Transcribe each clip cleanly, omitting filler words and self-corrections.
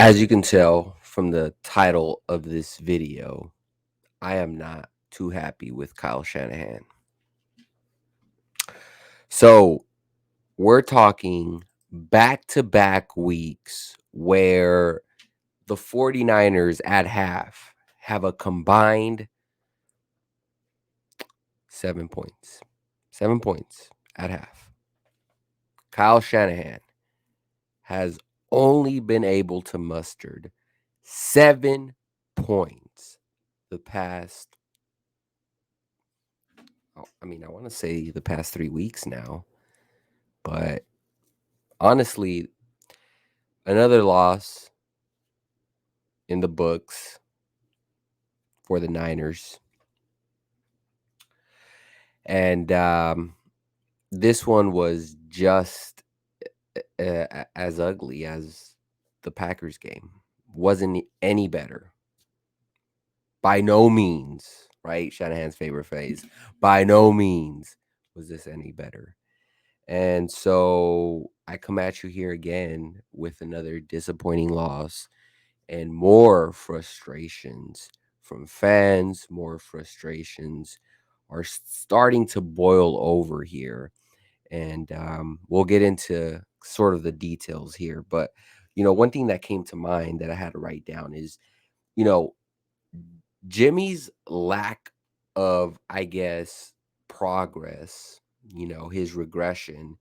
As you can tell from the title of this video, I am not too happy with Kyle Shanahan. So, we're talking back to back weeks where the 49ers at half have a combined 7 points. 7 points at half. Kyle Shanahan has only been able to muster 7 points the past, I want to say the past 3 weeks now. But honestly, another loss in the books for the Niners. And this one was just as ugly as the Packers game. Wasn't any better. By no means, right? Shanahan's favorite phrase. By no means was this any better. And so I come at you here again with another disappointing loss and more frustrations from fans, more frustrations are starting to boil over here. And we'll get into sort of the details here. But, one thing that came to mind that I had to write down is, you know, Jimmy's lack of, I guess, progress, his regression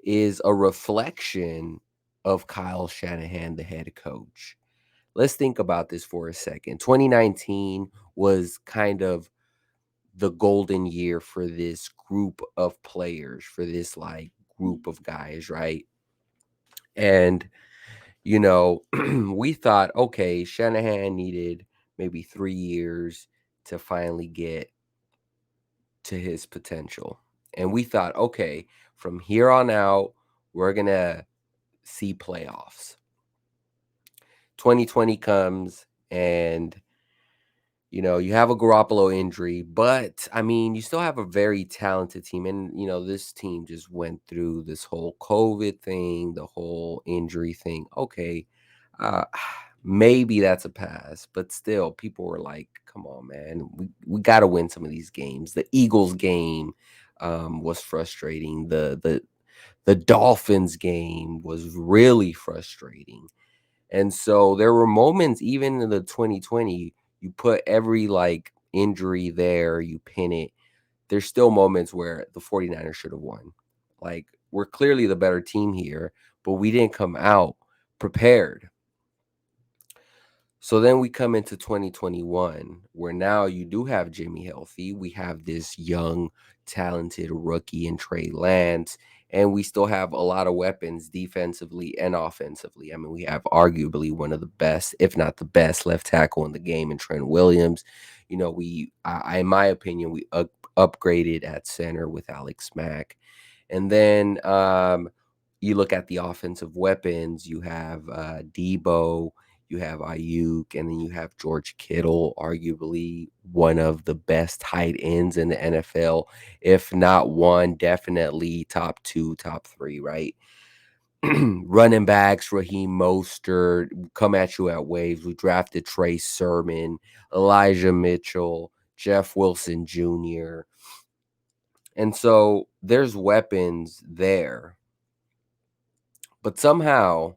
is a reflection of Kyle Shanahan, the head coach. Let's think about this for a second. 2019 was kind of the golden year for this group of players, for this group of guys, right? And we thought, okay, Shanahan needed maybe 3 years to finally get to his potential. And we thought, okay, from here on out, we're going to see playoffs. 2020 comes and you have a Garoppolo injury, but you still have a very talented team. And, this team just went through this whole COVID thing, the whole injury thing. Okay, uh, maybe that's a pass, but still, people were like, come on, man, we got to win some of these games. The Eagles game was frustrating. The Dolphins game was really frustrating. And so there were moments even in the 2020, you put every injury there, you pin it. There's still moments where the 49ers should have won. Like, we're clearly the better team here, but we didn't come out prepared. So then we come into 2021, where now you do have Jimmy healthy. We have this young, talented rookie in Trey Lance, and we still have a lot of weapons defensively and offensively. We have arguably one of the best, if not the best, left tackle in the game in Trent Williams. In my opinion, we upgraded at center with Alex Mack. And then you look at the offensive weapons, you have Debo, you have Ayuk, and then you have George Kittle, arguably one of the best tight ends in the NFL. If not one, definitely top two, top three, right? Running backs, Raheem Mostert, come at you at waves. We drafted Trey Sermon, Elijah Mitchell, Jeff Wilson Jr. And so there's weapons there. But somehow,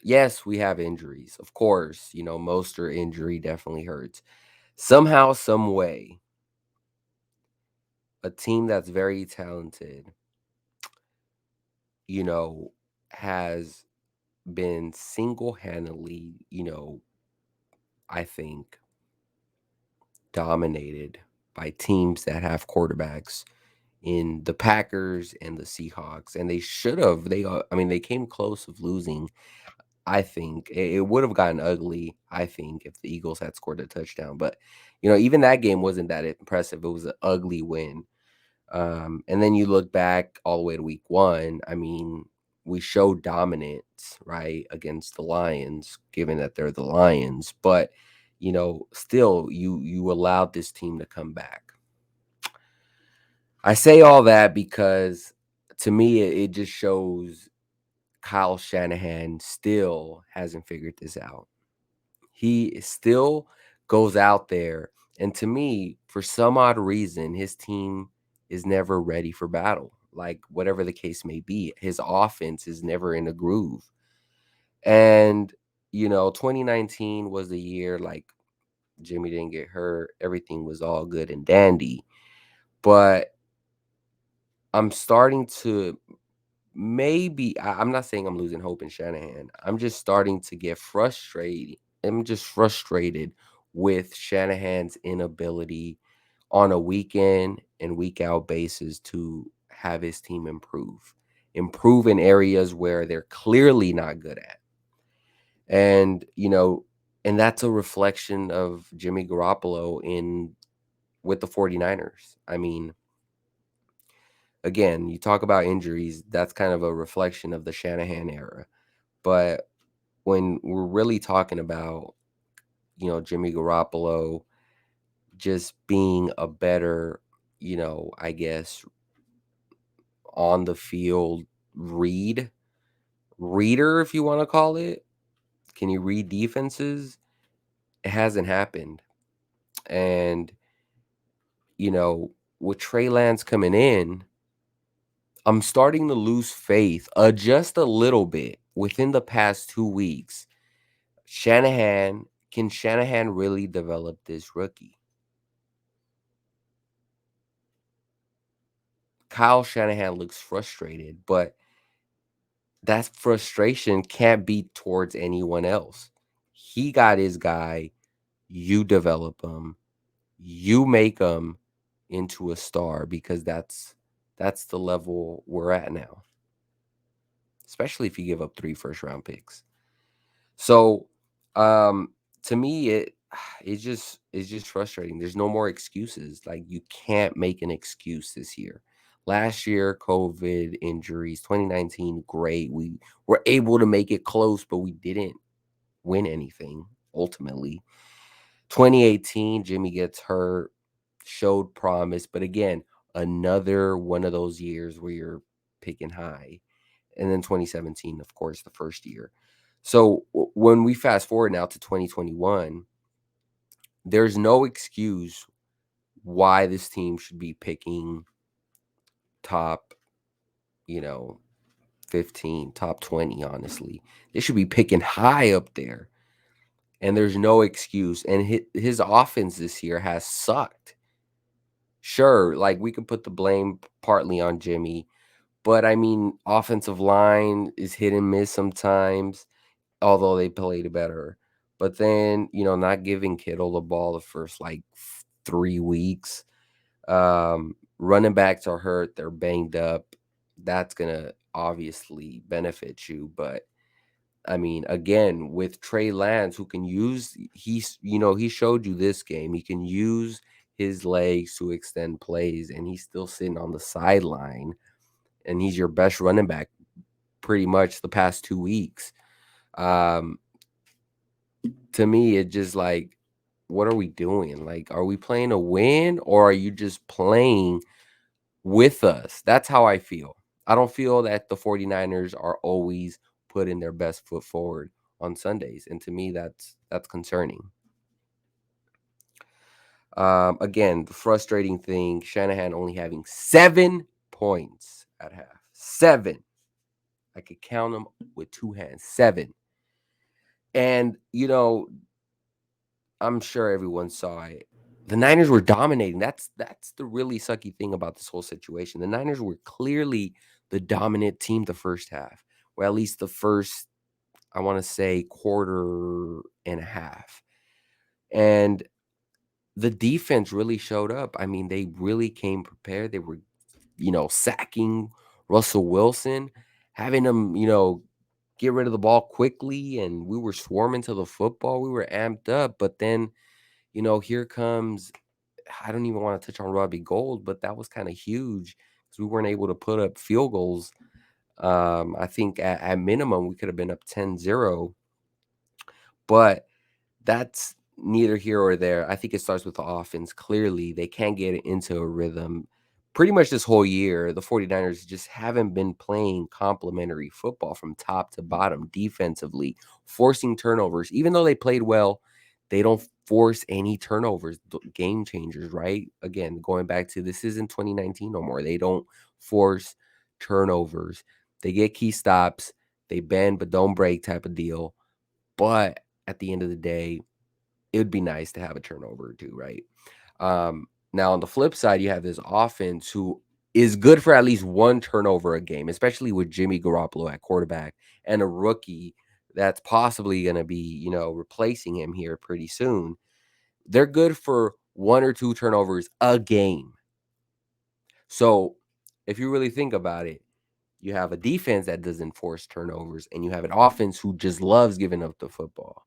yes, we have injuries. Of course, Mostert injury definitely hurts. Somehow, some way, a team that's very talented, has been single-handedly, I think, dominated by teams that have quarterbacks in the Packers and the Seahawks. And they should have, they came close of losing. I think it would have gotten ugly, I think, if the Eagles had scored a touchdown. But, even that game wasn't that impressive. It was an ugly win. And then you look back all the way to week one. We showed dominance, right, against the Lions, given that they're the Lions. But, still, you allowed this team to come back. I say all that because, to me, it just shows Kyle Shanahan still hasn't figured this out. He still goes out there, and to me, for some odd reason, his team is never ready for battle. Like, whatever the case may be, his offense is never in a groove. And, 2019 was the year, like, Jimmy didn't get hurt. Everything was all good and dandy. But I'm starting to I'm not saying I'm losing hope in Shanahan. I'm just starting to get frustrated. I'm just frustrated with Shanahan's inability on a week in and week out basis to have his team improve in areas where they're clearly not good at. And, and that's a reflection of Jimmy Garoppolo in with the 49ers. I mean, again, you talk about injuries, that's kind of a reflection of the Shanahan era. But when we're really talking about, Jimmy Garoppolo just being a better, I guess, on the field reader, if you want to call it. Can you read defenses? It hasn't happened. And, with Trey Lance coming in, I'm starting to lose faith just a little bit within the past 2 weeks. Can Shanahan really develop this rookie? Kyle Shanahan looks frustrated, but that frustration can't be towards anyone else. He got his guy, you develop him, you make him into a star because that's the level we're at now. Especially if you give up 3 first-round picks. So, to me, it's just frustrating. There's no more excuses. Like, you can't make an excuse this year. Last year, COVID, injuries, 2019, great. We were able to make it close, but we didn't win anything ultimately. 2018, Jimmy gets hurt, showed promise, but again, another one of those years where you're picking high. And then 2017, of course, the first year. So when we fast forward now to 2021, there's no excuse why this team should be picking top, you know, 15, top 20, honestly. They should be picking high up there. And there's no excuse. And his offense this year has sucked. Sure, like we can put the blame partly on Jimmy, but I mean, offensive line is hit and miss sometimes, although they played better. But then, not giving Kittle the ball the first like 3 weeks. Running backs are hurt, they're banged up. That's gonna obviously benefit you. But I mean, again, with Trey Lance, who can use he showed you this game. He can use his legs to extend plays, and he's still sitting on the sideline, and he's your best running back pretty much the past 2 weeks. Um, to me, it just like, what are we doing? Like, are we playing a win or are you just playing with us? That's how I feel. I don't feel that the 49ers are always putting their best foot forward on Sundays. And to me, that's concerning. Again, the frustrating thing, Shanahan only having 7 points at half. 7. I could count them with 2 hands. 7. And, I'm sure everyone saw it. The Niners were dominating. That's the really sucky thing about this whole situation. The Niners were clearly the dominant team the first half, or at least the first, I want to say, quarter and a half. And the defense really showed up. I mean, they really came prepared. They were, sacking Russell Wilson, having him, get rid of the ball quickly, and we were swarming to the football. We were amped up, but then here comes, I don't even want to touch on Robbie Gold, but that was kind of huge because we weren't able to put up field goals. I think at minimum, we could have been up 10-0, but that's neither here or there. I think it starts with the offense. Clearly, they can't get into a rhythm. pretty much this whole year, the 49ers just haven't been playing complementary football from top to bottom defensively, forcing turnovers. Even though they played well, they don't force any turnovers, game changers, right? Again, going back to this isn't 2019 no more. They don't force turnovers. They get key stops, they bend but don't break type of deal. But at the end of the day, it would be nice to have a turnover or two, right? Now, on the flip side, you have this offense who is good for at least one turnover a game, especially with Jimmy Garoppolo at quarterback and a rookie that's possibly going to be, replacing him here pretty soon. They're good for one or two turnovers a game. So, if you really think about it, you have a defense that doesn't force turnovers, and you have an offense who just loves giving up the football.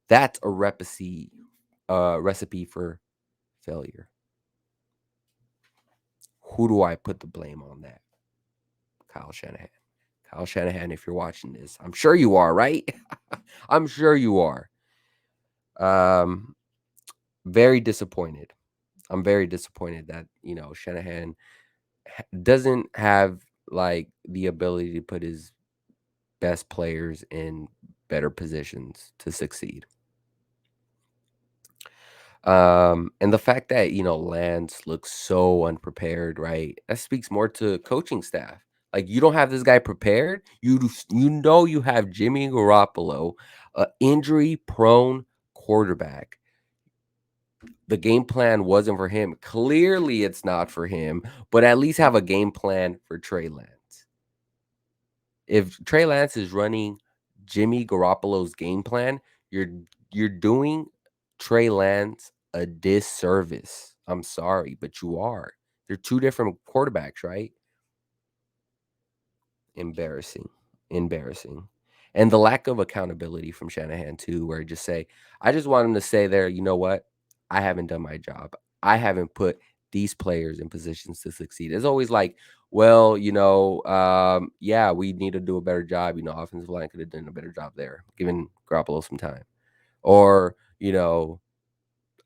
That's a recipe for failure. Who do I put the blame on that? Kyle Shanahan. Kyle Shanahan, if you're watching this, I'm sure you are, right? I'm sure you are. Um, very disappointed. I'm very disappointed that, Shanahan doesn't have like the ability to put his best players in better positions to succeed. And the fact that, Lance looks so unprepared, right? That speaks more to coaching staff. Like, you don't have this guy prepared. You have Jimmy Garoppolo, a injury-prone quarterback. The game plan wasn't for him. Clearly, it's not for him, but at least have a game plan for Trey Lance. If Trey Lance is running Jimmy Garoppolo's game plan, you're doing Trey Lance a disservice. I'm sorry, but you are. They're two different quarterbacks, right? Embarrassing. Embarrassing. And the lack of accountability from Shanahan too, where he just say, I just want him to say there, you know what? I haven't done my job. I haven't put these players in positions to succeed. It's always like, well, yeah, we need to do a better job. Offensive line could have done a better job there, giving Garoppolo some time. Or,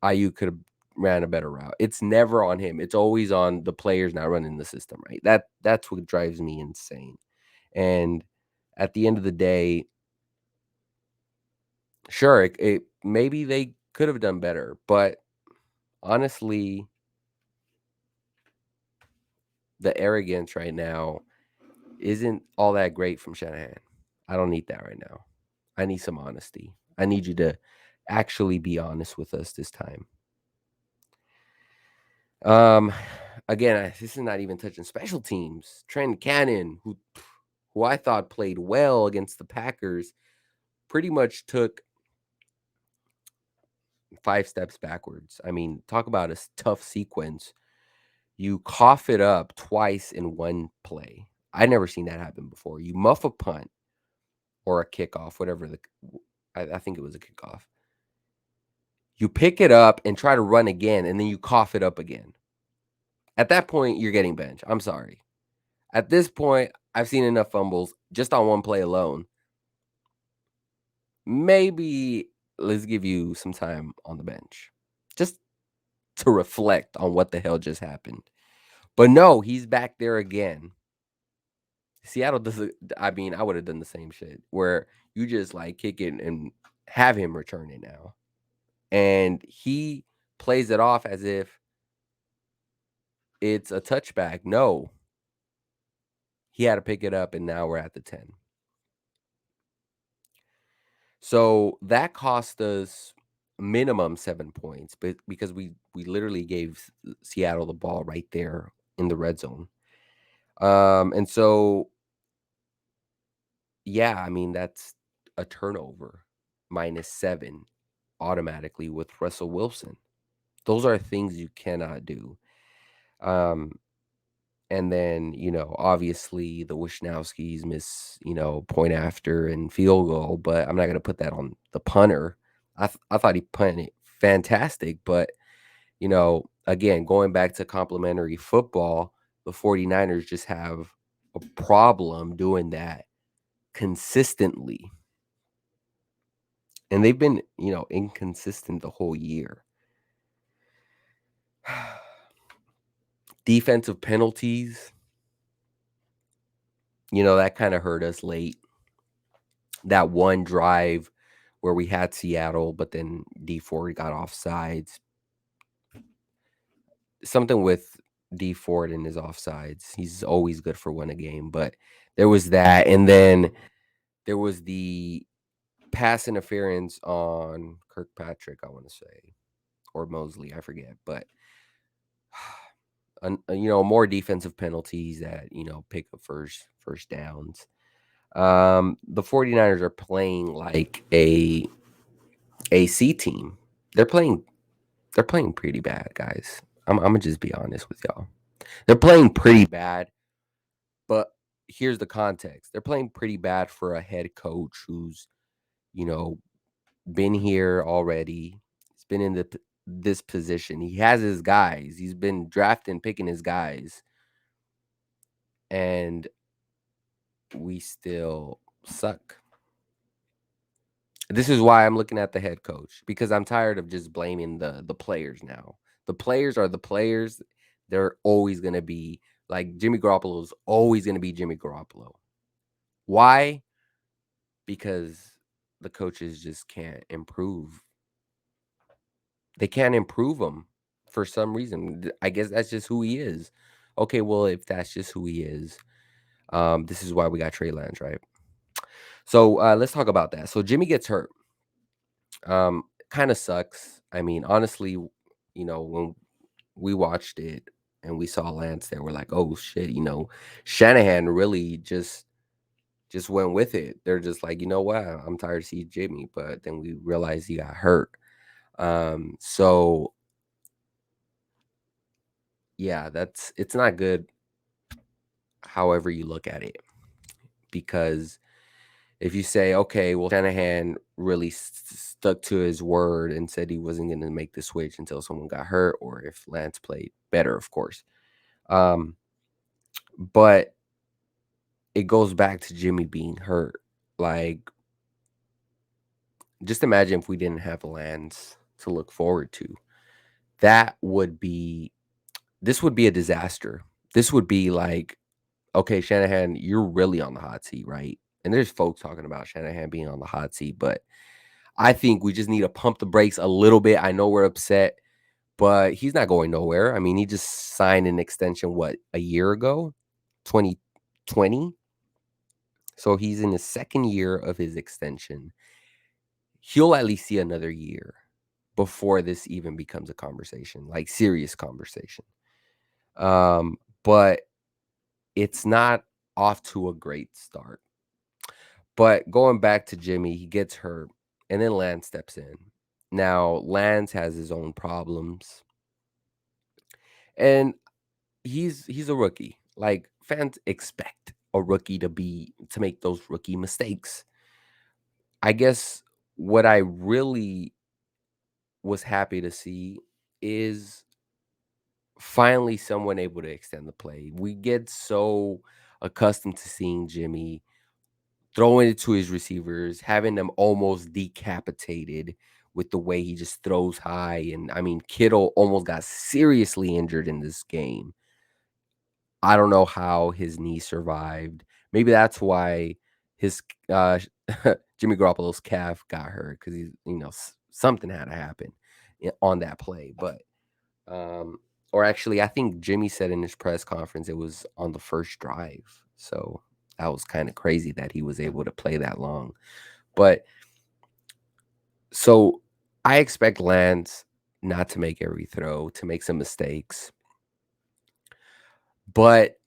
IU could have ran a better route. It's never on him. It's always on the players not running the system, right? That's what drives me insane. And at the end of the day, sure, it maybe they could have done better, but honestly, the arrogance right now isn't all that great from Shanahan. I don't need that right now. I need some honesty. I need you to actually be honest with us this time. Um, again, this is not even touching special teams. Trent Cannon, who I thought played well against the Packers, pretty much took 5 steps backwards. I mean, talk about a tough sequence. You cough it up twice in one play. I never seen that happen before. You muff a punt or a kickoff, whatever I think it was a kickoff. You pick it up and try to run again, and then you cough it up again. At that point, you're getting benched. I'm sorry. At this point, I've seen enough fumbles just on one play alone. Maybe let's give you some time on the bench just to reflect on what the hell just happened. But no, he's back there again. Seattle doesn't. I mean, I would have done the same shit where you just like kick it and have him return it now. And he plays it off as if it's a touchback. No, he had to pick it up, and now we're at the 10. So that cost us minimum 7 points, but because we literally gave Seattle the ball right there in the red zone. And so yeah, I mean that's a turnover -7 automatically with Russell Wilson. Those are things you cannot do. Um, and then, obviously the Wishnowskis miss, point after and field goal, but I'm not going to put that on the punter. I thought he punted it fantastic, but, again, going back to complimentary football, the 49ers just have a problem doing that consistently. And they've been, inconsistent the whole year. defensive penalties, that kinda hurt us late. That one drive where we had Seattle, but then D Ford got offsides. Something with D Ford and his offsides. He's always good for win a game, but there was that, and then there was the pass interference on Kirkpatrick, I wanna say, or Mosley, I forget, but, more defensive penalties that, pick up first downs. The 49ers are playing like a C team. They're playing they're playing pretty bad, guys. Imma just be honest with y'all. They're playing pretty bad, but here's the context. They're playing pretty bad for a head coach who's, you know, been here already. He's been in this position. He has his guys. He's been drafting, picking his guys, and we still suck. This is why I'm looking at the head coach, because I'm tired of just blaming the players now. The players are the players. They're always going to be like Jimmy Garoppolo is always going to be Jimmy Garoppolo. Why? Because the coaches just can't improve. They can't improve him for some reason. I guess that's just who he is. Okay, well, if that's just who he is, this is why we got Trey Lance, right? So let's talk about that. So Jimmy gets hurt. Kind of sucks. I mean, honestly, when we watched it and we saw Lance there, we're like, oh shit, Shanahan really just went with it. They're just like, you know what, I'm tired of seeing Jimmy, but then we realized he got hurt. So yeah, it's not good however you look at it, because if you say, okay, well, Shanahan really stuck to his word and said he wasn't going to make the switch until someone got hurt, or if Lance played better, of course. But it goes back to Jimmy being hurt. Like, just imagine if we didn't have Lance to look forward to. That would be, this would be a disaster. This would be like, okay, Shanahan, you're really on the hot seat, right? And there's folks talking about Shanahan being on the hot seat, but I think we just need to pump the brakes a little bit. I know we're upset, but he's not going nowhere. I mean, he just signed an extension, a year ago? 2020? So he's in the second year of his extension. He'll at least see another year before this even becomes a conversation, like serious conversation. But it's not off to a great start. But going back to Jimmy, he gets hurt, and then Lance steps in. Now, Lance has his own problems, and he's a rookie. Like, fans expect a rookie to make those rookie mistakes. I guess what I really was happy to see is finally someone able to extend the play. We get so accustomed to seeing Jimmy throwing it to his receivers, having them almost decapitated with the way he just throws high. And I mean, Kittle almost got seriously injured in this game. I don't know how his knee survived. Maybe that's why his Jimmy Garoppolo's calf got hurt, because he's something had to happen on that play. But or actually, I think Jimmy said in his press conference it was on the first drive. So that was kind of crazy that he was able to play that long. But so I expect Lance not to make every throw, to make some mistakes. But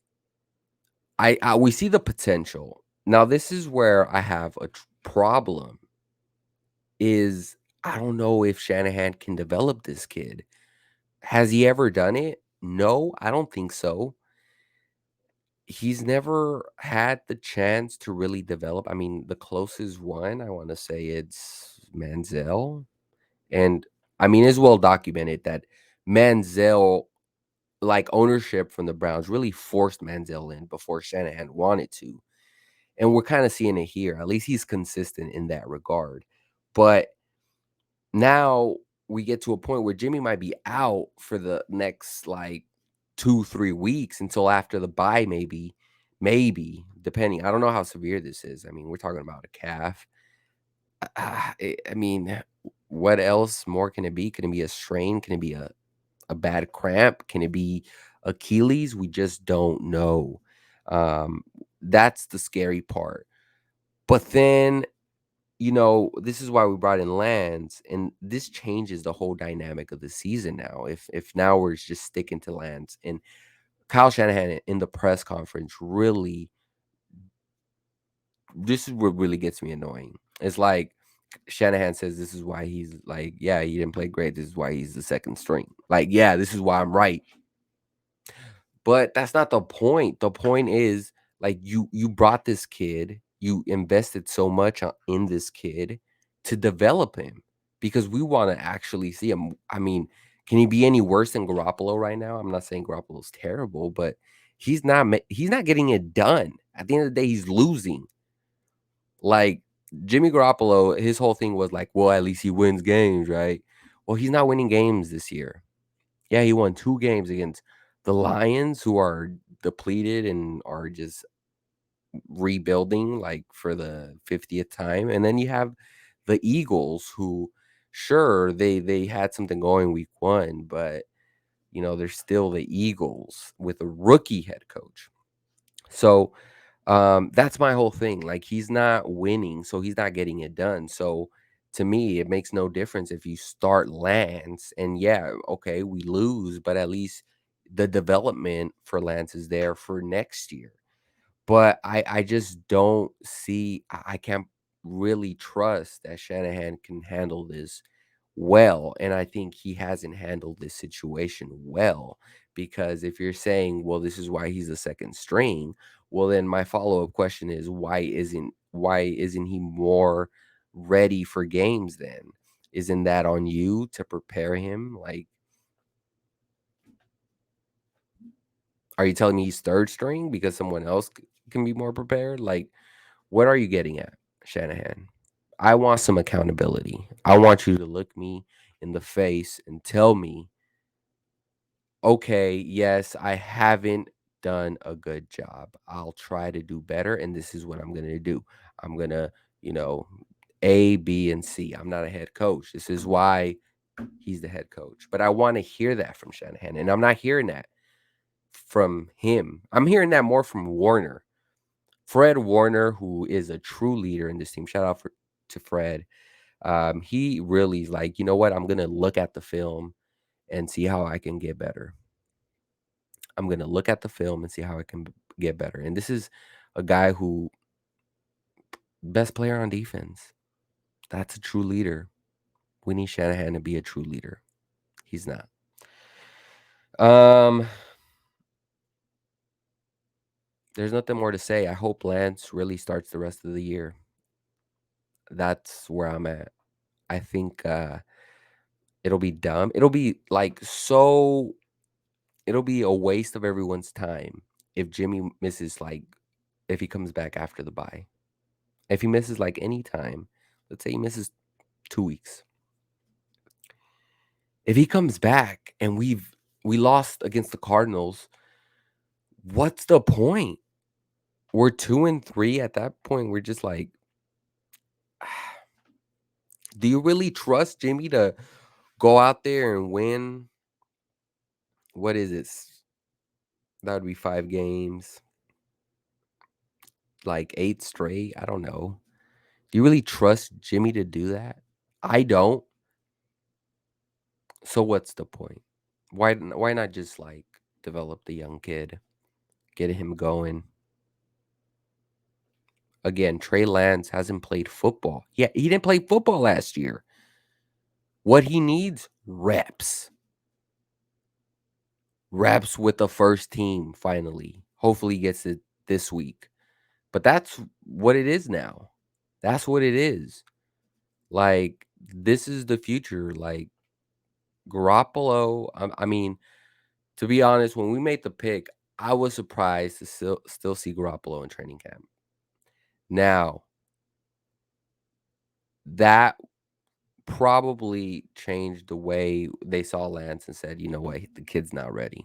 we see the potential. Now, this is where I have a problem, is I don't know if Shanahan can develop this kid. Has he ever done it? No, I don't think so. He's never had the chance to really develop. I mean, the closest one, I want to say it's Manziel. And I mean, it's well documented that Manziel, like ownership from the Browns, really forced Manziel in before Shanahan wanted to. And we're kind of seeing it here. At least he's consistent in that regard. But now we get to a point where Jimmy might be out for the next like 2, 3 weeks until after the bye, maybe, depending. I don't know how severe this is. I mean, we're talking about a calf. I mean, what else more can it be? Can it be a strain? Can it be a bad cramp? Can it be Achilles? We just don't know. Um, that's the scary part. But then, this is why we brought in Lance, and this changes the whole dynamic of the season now. If now we're just sticking to Lance, and Kyle Shanahan in the press conference really, this is what really gets me annoying. It's like Shanahan says this is why he's like, yeah, he didn't play great. This is why he's the second string. Like, yeah, this is why I'm right. But that's not the point. The point is, like, you brought this kid, you invested so much in this kid to develop him because we want to actually see him. I mean, can he be any worse than Garoppolo right now? I'm not saying Garoppolo's terrible, but he's not getting it done. At the end of the day, he's losing. Like Jimmy Garoppolo, his whole thing was like, well, at least he wins games, right? Well, he's not winning games this year. Yeah, he won 2 games against the Lions, who are depleted and are just rebuilding, like, for the 50th time, and then you have the Eagles who, sure, they had something going week 1, but, they're still the Eagles with a rookie head coach. So, that's my whole thing. Like, he's not winning, so he's not getting it done. So to me, it makes no difference if you start Lance and yeah, okay, we lose, but at least the development for Lance is there for next year. But I just don't see, I can't really trust that Shanahan can handle this well, and I think he hasn't handled this situation well, because if you're saying, "Well, this is why he's the second string," well, then my follow-up question is, why isn't he more ready for games then? Isn't that on you to prepare him? Like, are you telling me he's third string because someone else can be more prepared? Like, what are you getting at, Shanahan? I want some accountability. I want you to look me in the face and tell me, okay, yes, I haven't done a good job. I'll try to do better, and this is what I'm going to do. I'm going to, you know, A, B, and C. I'm not a head coach. This is why he's the head coach. But I want to hear that from Shanahan, and I'm not hearing that from him. I'm hearing that more from Warner. Fred Warner, who is a true leader in this team. Shout out to Fred. He really is like, you know what? I'm gonna look at the film and see how I can get better. I'm gonna look at the film and see how I can get better. And this is a guy who best player on defense. That's a true leader. We need Shanahan to be a true leader. He's not. Um, there's nothing more to say. I hope Lance really starts the rest of the year. That's where I'm at. I think it'll be dumb. It'll be like so it'll be a waste of everyone's time if Jimmy misses, like, if he comes back after the bye. If he misses, like, any time, let's say he misses 2 weeks. If he comes back and we lost against the Cardinals, what's the point? We're 2 and 3 at that point. We're just like, do you really trust Jimmy to go out there and win? What is it? That would be 5 games, like 8 straight. I don't know. Do you really trust Jimmy to do that? I don't. So what's the point? Why not just, like, develop the young kid, get him going? Again, Trey Lance hasn't played football. Yeah, he didn't play football last year. What he needs, reps. Reps with the first team finally. Hopefully he gets it this week. But that's what it is now. That's what it is. Like, this is the future. Like, Garoppolo, I mean, to be honest, when we made the pick, I was surprised to still see Garoppolo in training camp. Now, that probably changed the way they saw Lance and said, "You know what? The kid's not ready."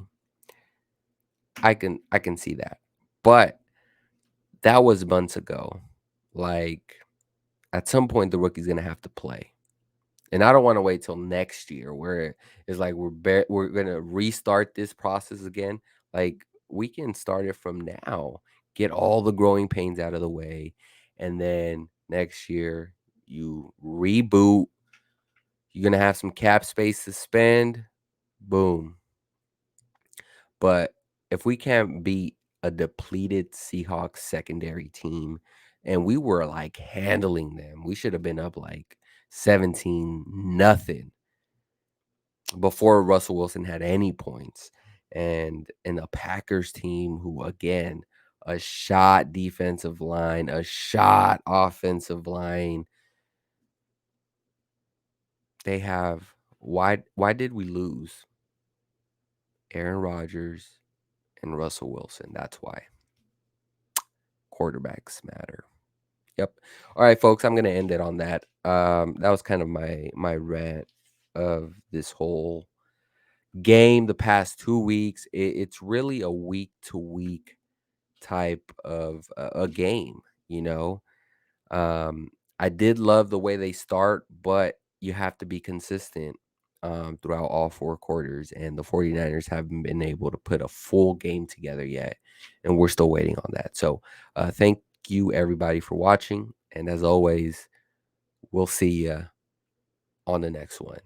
I can see that. But that was months ago. Like, at some point, the rookie's gonna have to play. And I don't wanna wait till next year where it's like we're gonna restart this process again. Like, we can start it from now, get all the growing pains out of the way, and then next year, you reboot, you're gonna have some cap space to spend, boom. But if we can't beat a depleted Seahawks secondary team, and we were, like, handling them, we should have been up, like, 17 nothing before Russell Wilson had any points. And a Packers team who, again, a shot defensive line, a shot offensive line. They have why did we lose? Aaron Rodgers and Russell Wilson. That's why. Quarterbacks matter. Yep. All right, folks, I'm gonna end it on that. That was kind of my rant of this whole game the past 2 weeks. It's really a week to week type of a game, you know. Um, I did love the way they start, but you have to be consistent throughout all four quarters, and the 49ers haven't been able to put a full game together yet, and we're still waiting on that. So, thank you everybody for watching, and as always, we'll see you on the next one.